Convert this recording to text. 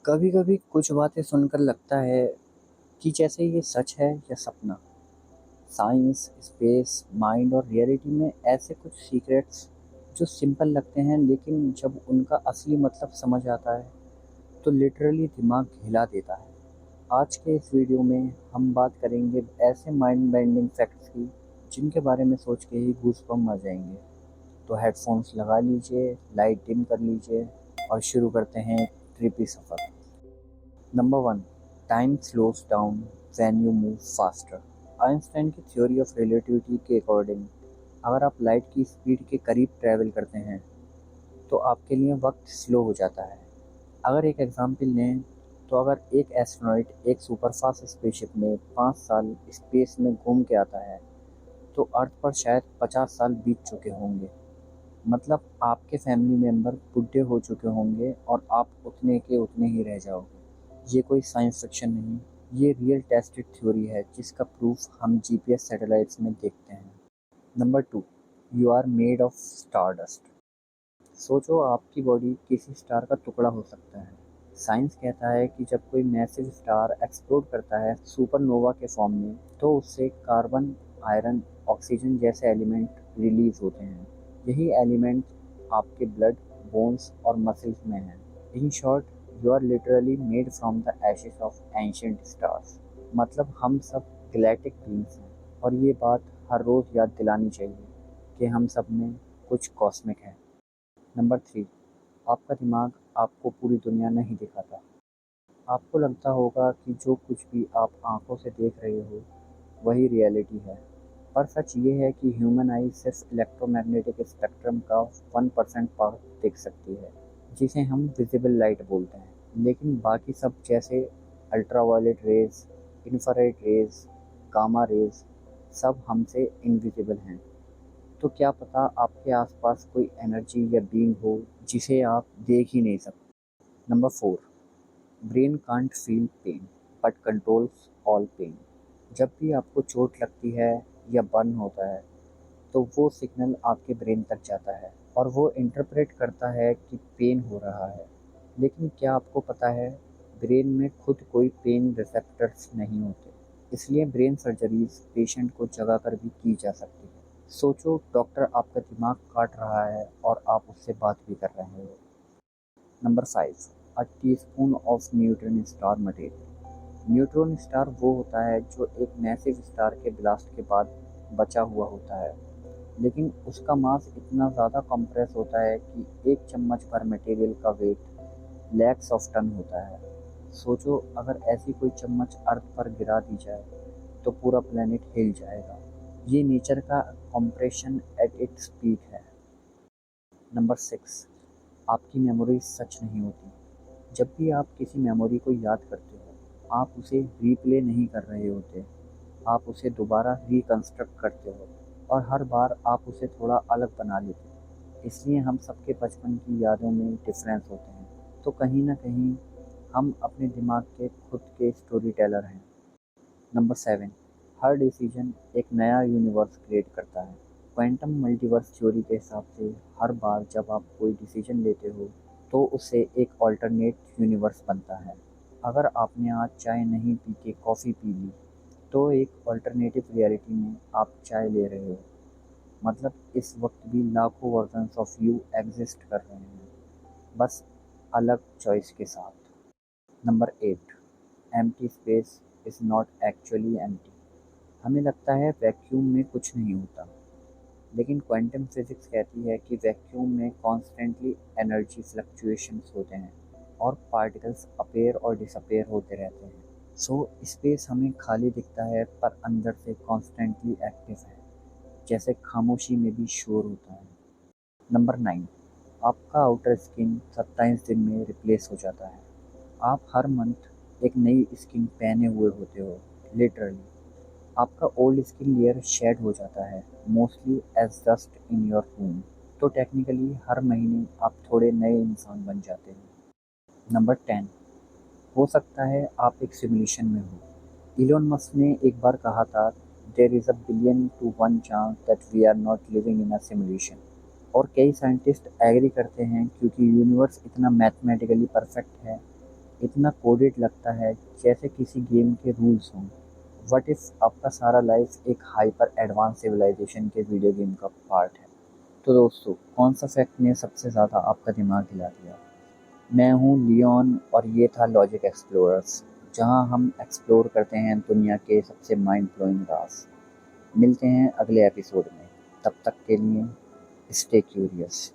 कभी कभी कुछ बातें सुनकर लगता है कि जैसे ये सच है या सपना। साइंस, स्पेस, माइंड और रियलिटी में ऐसे कुछ सीक्रेट्स जो सिंपल लगते हैं, लेकिन जब उनका असली मतलब समझ आता है तो लिटरली दिमाग हिला देता है। आज के इस वीडियो में हम बात करेंगे ऐसे माइंड बेंडिंग फैक्ट्स की जिनके बारे में सोच के ही गूज़बम्प आ जाएंगे। तो हेडफोन्स लगा लीजिए, लाइट डिम कर लीजिए और शुरू करते हैं trippy suffer. Number one, time slows down when you move faster. Einstein की थ्योरी ऑफ रिलेटिविटी के अकॉर्डिंग, अगर आप लाइट की स्पीड के करीब ट्रैवल करते हैं तो आपके लिए वक्त स्लो हो जाता है। अगर एक एग्जाम्पल लें तो अगर एक एस्ट्रोनॉट एक सुपरफास्ट स्पेसशिप में 5 साल स्पेस में घूम के आता है तो अर्थ पर शायद 50 साल बीत चुके होंगे। मतलब आपके फैमिली मेंबर बुढ़े हो चुके होंगे और आप उतने के उतने ही रह जाओगे। ये कोई साइंस फिक्शन नहीं, ये रियल टेस्टेड थ्योरी है जिसका प्रूफ हम जीपीएस सैटेलाइट्स में देखते हैं। Number two, you are made of stardust. सोचो, आपकी बॉडी किसी स्टार का टुकड़ा हो सकता है। साइंस कहता है कि जब कोई मैसिव स्टार एक्सप्लोड करता है सुपरनोवा के फॉर्म में तो उससे कार्बन, आयरन, ऑक्सीजन जैसे एलिमेंट रिलीज होते हैं। यही एलिमेंट आपके ब्लड, बोन्स और मसल्स में हैं। In short, you are literally made from the ashes of ancient stars. मतलब हम सब गैलेक्टिक बीइंग्स हैं और ये बात हर रोज़ याद दिलानी चाहिए कि हम सब में कुछ कॉस्मिक है। नंबर थ्री, आपका दिमाग आपको पूरी दुनिया नहीं दिखाता। आपको लगता होगा कि जो कुछ भी आप आंखों से देख रहे हो वही रियलिटी है, पर सच ये है कि ह्यूमन आई सिर्फ इलेक्ट्रोमैग्नेटिक स्पेक्ट्रम का 1% पार्ट देख सकती है, जिसे हम विजिबल लाइट बोलते हैं। लेकिन बाकी सब जैसे ultraviolet rays, infrared rays, gamma rays, सब हमसे इनविजिबल हैं। तो क्या पता आपके आसपास कोई एनर्जी या बीइंग हो जिसे आप देख ही नहीं सकते। Number four, brain can't feel pain but controls all pain. जब भी आपको चोट लगती है या बर्न होता है तो वो सिग्नल आपके ब्रेन तक जाता है और वो इंटरप्रेट करता है कि पेन हो रहा है। लेकिन क्या आपको पता है, ब्रेन में खुद कोई पेन रिसेप्टर्स नहीं होते। इसलिए ब्रेन सर्जरीज पेशेंट को जगा कर भी की जा सकती है। सोचो, डॉक्टर आपका दिमाग काट रहा है और आप उससे बात भी कर रहे हो। Number five, a teaspoon of neutron star material. Neutron star वो होता है जो एक मैसिव स्टार के ब्लास्ट के बाद बचा हुआ होता है, लेकिन उसका मास इतना ज़्यादा कंप्रेस होता है कि एक चम्मच भर मटेरियल का वेट लैक्स ऑफ टन होता है। सोचो, अगर ऐसी कोई चम्मच अर्थ पर गिरा दी जाए तो पूरा प्लेनेट हिल जाएगा। ये नेचर का कंप्रेशन एट इट्स पीक है। नंबर सिक्स, आपकी मेमोरी सच नहीं होती। जब भी आप किसी मेमोरी को याद करते हो आप उसे रीप्ले नहीं कर रहे होते, आप उसे दोबारा रिकंस्ट्रक्ट करते हो और हर बार आप उसे थोड़ा अलग बना लेते हो। इसलिए हम सबके बचपन की यादों में डिफरेंस होते हैं। तो कहीं ना कहीं हम अपने दिमाग के खुद के स्टोरी टेलर हैं। नंबर सेवन, हर डिसीजन एक नया यूनिवर्स क्रिएट करता है। क्वांटम मल्टीवर्स थ्योरी के हिसाब से हर बार जब आप कोई डिसीजन लेते हो तो उससे एक ऑल्टरनेट यूनिवर्स बनता है। अगर आपने आज चाय नहीं पी के कॉफ़ी पी ली तो एक ऑल्टरनेटिव रियलिटी में आप चाय ले रहे हो। मतलब इस वक्त भी लाखों वर्जन्स ऑफ यू एग्जिस्ट कर रहे हैं, बस अलग चॉइस के साथ। Number eight, empty space is not actually empty. हमें लगता है वैक्यूम में कुछ नहीं होता, लेकिन क्वांटम फिजिक्स कहती है कि वैक्यूम में कॉन्स्टेंटली एनर्जी फ्लक्चुएशंस होते हैं और पार्टिकल्स अपेयर और डिसअपेयर होते रहते हैं। सो स्पेस हमें खाली दिखता है पर अंदर से कॉन्स्टेंटली एक्टिव है, जैसे खामोशी में भी शोर होता है। नंबर नाइन, आपका आउटर स्किन 27 दिन में रिप्लेस हो जाता है। आप हर मंथ एक नई स्किन पहने हुए होते हो, लिटरली। आपका ओल्ड स्किन लेयर शेड हो जाता है, mostly as dust in your room. तो टेक्निकली हर महीने आप थोड़े नए इंसान बन जाते हैं। नंबर 10, हो सकता है आप एक सिमुलेशन में हो। इलोन मस्क ने एक बार कहा था, there is a billion to one chance that we are not living in a simulation. और कई साइंटिस्ट एग्री करते हैं क्योंकि यूनिवर्स इतना मैथमेटिकली परफेक्ट है इतना कोडेड लगता है जैसे किसी गेम के रूल्स हों। व्हाट इफ आपका सारा लाइफ एक हाइपर एडवांस सिविलाइजेशन के वीडियो गेम का पार्ट है? तो दोस्तों, कौन सा फैक्ट ने सबसे ज़्यादा आपका दिमाग हिला दिया? मैं हूँ लियोन और ये था लॉजिक एक्सप्लोरर्स, जहाँ हम एक्सप्लोर करते हैं दुनिया के सबसे माइंड ब्लोइंग राज। मिलते हैं अगले एपिसोड में। तब तक के लिए स्टे क्यूरियस।